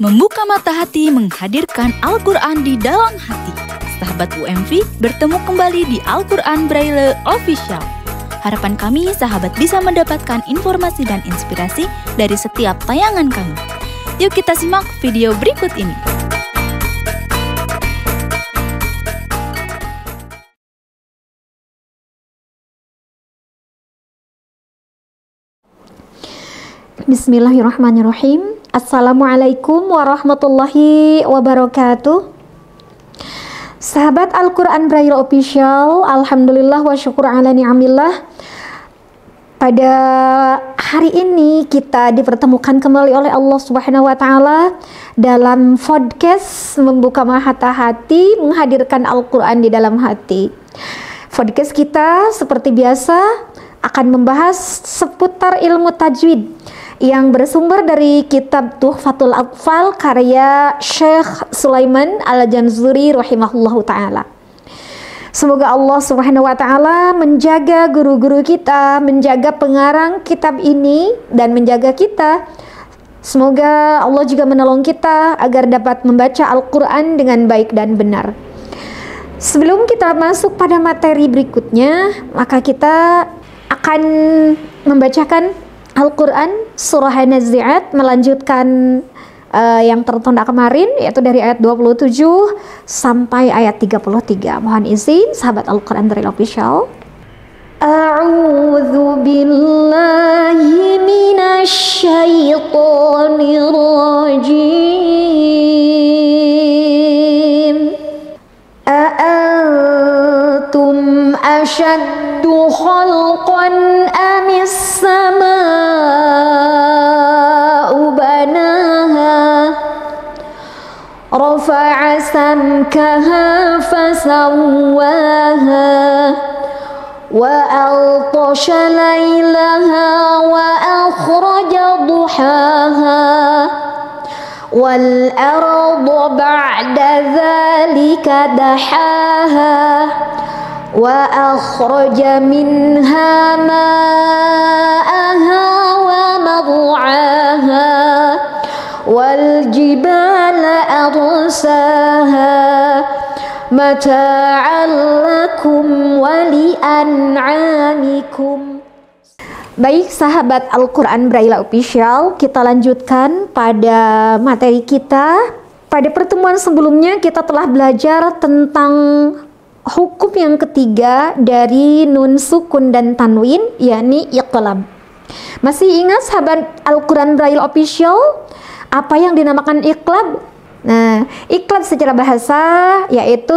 Membuka Mata Hati menghadirkan Al-Quran di dalam hati. Sahabat UMV bertemu kembali di Al-Quran Braille Official. Harapan kami sahabat bisa mendapatkan informasi dan inspirasi dari setiap tayangan kami. Yuk kita simak video berikut ini. Bismillahirrahmanirrahim. Assalamualaikum warahmatullahi wabarakatuh. Sahabat Al-Quran Braille Official, alhamdulillah wa syukur ala ni'amillah. Pada hari ini kita dipertemukan kembali oleh Allah Subhanahu wa taala dalam podcast Membuka Mata Hati menghadirkan Al-Quran di dalam hati. Podcast kita seperti biasa akan membahas seputar ilmu tajwid yang bersumber dari kitab Tuhfatul Atfal karya Syekh Sulaiman Al-Jamzuri rahimahullahu ta'ala. Semoga Allah Subhanahu wa ta'ala menjaga guru-guru kita, menjaga pengarang kitab ini, dan menjaga kita. Semoga Allah juga menolong kita agar dapat membaca Al-Quran dengan baik dan benar. Sebelum kita masuk pada materi berikutnya, maka kita akan membacakan Al-Quran Surah An-Nazi'at, melanjutkan yang tertunda kemarin, yaitu dari ayat 27 sampai ayat 33. Mohon izin sahabat Al-Quran Braille Official. A'udzu billahi minasy syaithanir rajim. A'antum ashaddu khalqan amis samaa'u banaha rafa'a samkaha fasawwaha wa altasha laylaha wa akhraja duhaha wal arda ba'da dhalika dahaha wa akhraja minha ma'aha wa mar'aha wal jibala arsaha mata'an lakum wa li'an'amikum. Baik sahabat Al-Quran Braille Official, kita lanjutkan pada materi kita. Pada pertemuan sebelumnya kita telah belajar tentang hukum yang ketiga dari nun sukun dan tanwin, yakni iqlab. Masih ingat sahabat Al-Quran Braille Official apa yang dinamakan iqlab? Nah, iqlab secara bahasa yaitu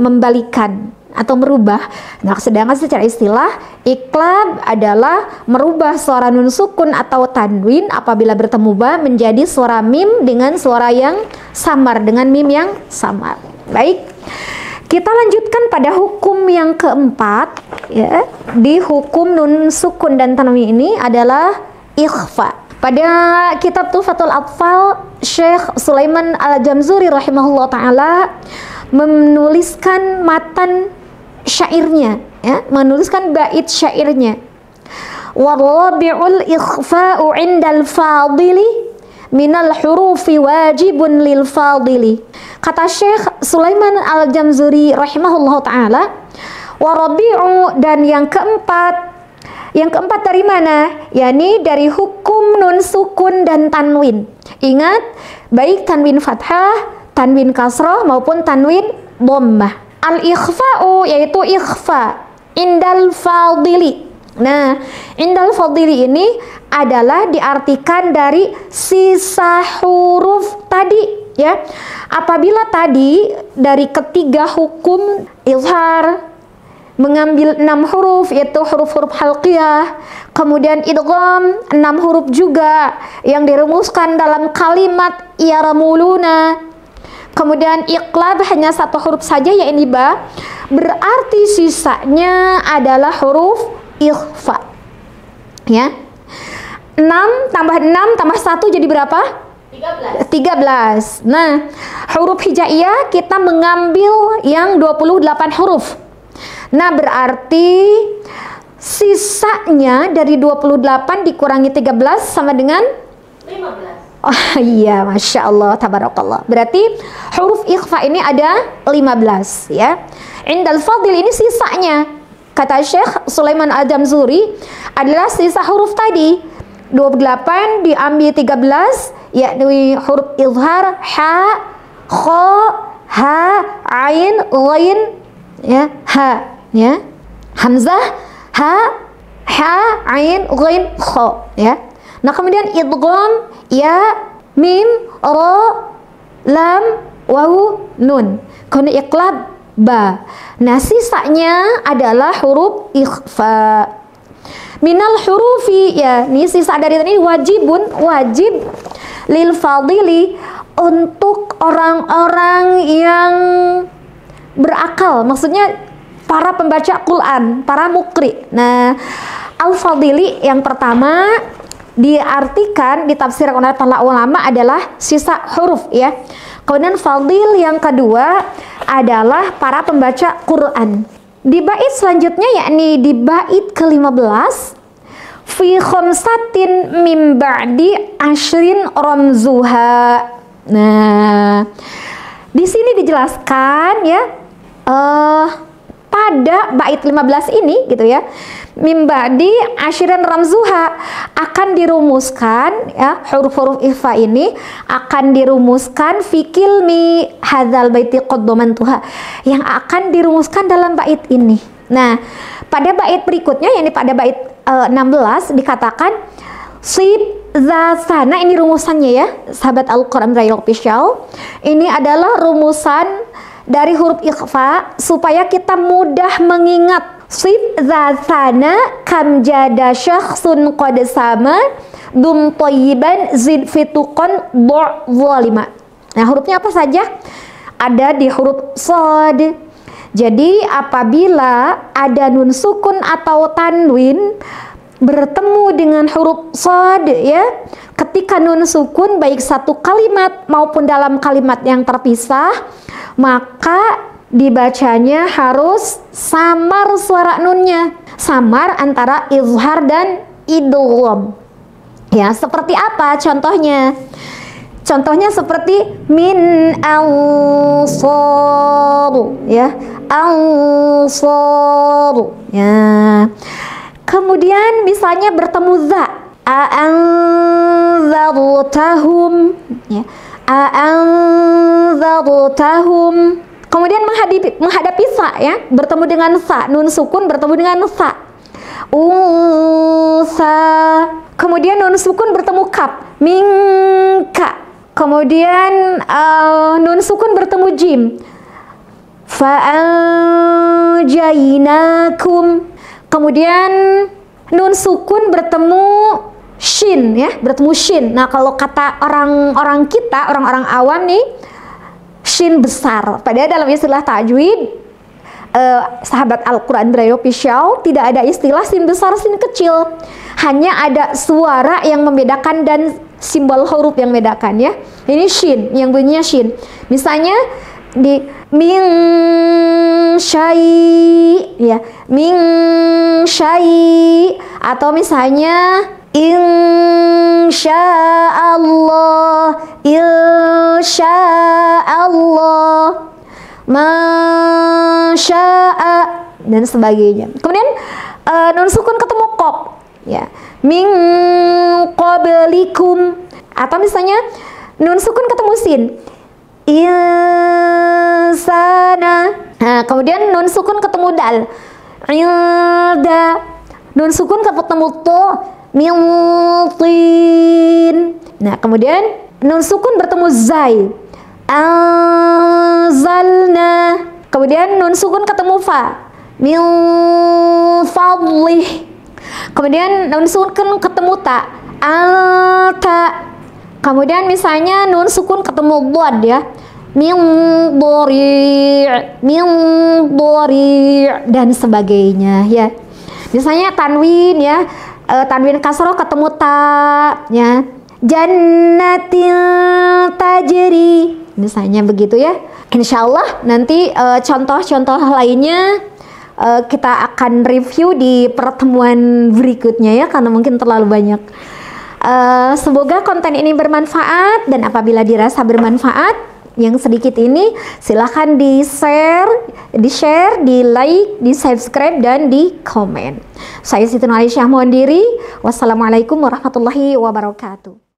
membalikan atau merubah. Nah, sedangkan secara istilah iqlab adalah merubah suara nun sukun atau tanwin apabila bertemu ba menjadi suara mim dengan suara yang samar, dengan mim yang samar. Baik, kita lanjutkan pada hukum yang keempat, ya. Di hukum nun sukun dan tanwin ini adalah ikhfa. Pada kitab Tuhfatul Atfal, Syekh Sulaiman Al-Jamzuri rahimahullah ta'ala menuliskan matan syairnya, ya, menuliskan bait syairnya. Warabi'ul ikhfa'u 'indal fadili minal hurufi wajibun lil fadili. Kata Syekh Sulaiman Al-Jamzuri rahimahullah ta'ala, warabi'u, dan yang keempat dari mana? Yani dari hukum nun sukun dan tanwin. Ingat, baik tanwin fathah, tanwin kasrah maupun tanwin dhammah. Al-ikhfa'u yaitu ikhfa indal fadili. Nah, indal fadili ini adalah diartikan dari sisa huruf tadi, ya. Apabila tadi dari ketiga hukum izhar mengambil 6 huruf, yaitu huruf-huruf halqiyah, kemudian idgham 6 huruf juga yang dirumuskan dalam kalimat yaramuluna, kemudian iqlab hanya 1 huruf saja yaitu ba, berarti sisanya adalah huruf ikhfa, ya. 6 tambah 6 tambah 1 jadi berapa? 13. Nah, huruf hijaiyah kita mengambil yang 28 huruf. Nah, berarti sisanya dari 28 dikurangi 13 sama dengan 15. Oh iya, Masya Allah, tabarakallah. Berarti huruf ikhfa ini ada 15 ya. Indal fadil ini sisanya, kata Syekh Sulaiman Al-Jamzuri, adalah sisa huruf tadi 28 diambil 13, yakni huruf izhar ha, kha, ha, ain, ghain, ya, ha, ya. Hamzah, ha, ain, ghain, kha, ya. Nah, kemudian idgham ya, mim, ra, lam, wawu, nun. Kemudian iqlab ba. Nah, sisanya adalah huruf ikhfa. Minal hurufi, ya, ini sisa dari tadi wajibun, wajib lil fadili, untuk orang-orang yang berakal, maksudnya para pembaca Quran, para mukri. Nah, al-fadili yang pertama diartikan, ditafsirkan oleh para ulama adalah sisa huruf ya. Kemudian fadil yang kedua adalah para pembaca Quran. Di bait selanjutnya, yakni di bait ke-15, fi khamsatin mim ba'di ashrin ramzuha. Nah, di sini dijelaskan ya, pada bait 15 ini gitu ya, mimbadi asyiran ramzuha, akan dirumuskan ya, huruf-huruf ikhfa ini akan dirumuskan fikil mi hadzal baiti qaddamantuha, yang akan dirumuskan dalam bait ini. Nah, pada bait berikutnya, yakni pada bait 16 dikatakan sib za sana, ini rumusannya ya sahabat Al-Quran Braille Official. Ini adalah rumusan dari huruf ikhfa supaya kita mudah mengingat. Sif zasana kam jada syakhsun qad sama dum thayyiban zid fituqan du' zalima. Nah, hurufnya apa saja? Ada di huruf shad. Jadi apabila ada nun sukun atau tanwin bertemu dengan huruf shad ya, ketika nun sukun baik satu kalimat maupun dalam kalimat yang terpisah, maka dibacanya harus samar suara nunnya, samar antara izhar dan idgham. Ya, seperti apa contohnya? Contohnya seperti min ansar ya, ansar ya. Kemudian misalnya bertemu za, a'anzartahum ya, a'anzartahum. Kemudian menghadapi sa ya, bertemu dengan sa, nun sukun bertemu dengan sa, unsa. Kemudian nun sukun bertemu kaf, mingka. Kemudian nun sukun bertemu jim, fa'anjainakum. Kemudian nun sukun bertemu shin ya, bertemu shin. Nah, kalau kata orang-orang kita, orang-orang awam nih, shin besar. Padahal dalam istilah tajwid, sahabat Al-Quran Braille Official, tidak ada istilah shin besar, shin kecil. Hanya ada suara yang membedakan dan simbol huruf yang membedakan ya. Ini shin, yang bunyinya shin. Misalnya di min syai ya, min syai, atau misalnya insyaallah, insyaallah, masya'a, dan sebagainya. Kemudian nun sukun ketemu qaf ya, min qablikum, atau misalnya nun sukun ketemu sin, insana. Nah, kemudian nun sukun ketemu dal, ilda. Nun sukun ketemu to, min. Nah, kemudian nun sukun bertemu zai, anzalna. Kemudian nun sukun ketemu fa, min fadlih. Kemudian nun sukun ketemu ta, ata. Kemudian misalnya nun sukun ketemu dhad ya, min dhari', dan sebagainya ya. Misalnya tanwin ya, tanwin kasroh ketemu ta ya, jannatin tajri, misalnya begitu ya. Insya Allah nanti contoh-contoh lainnya kita akan review di pertemuan berikutnya ya, karena mungkin terlalu banyak. Semoga konten ini bermanfaat, dan apabila dirasa bermanfaat yang sedikit ini, silahkan di-share, di-like, di-subscribe, dan di-komen. Saya Siti Nurhaliza mohon diri. Wassalamualaikum warahmatullahi wabarakatuh.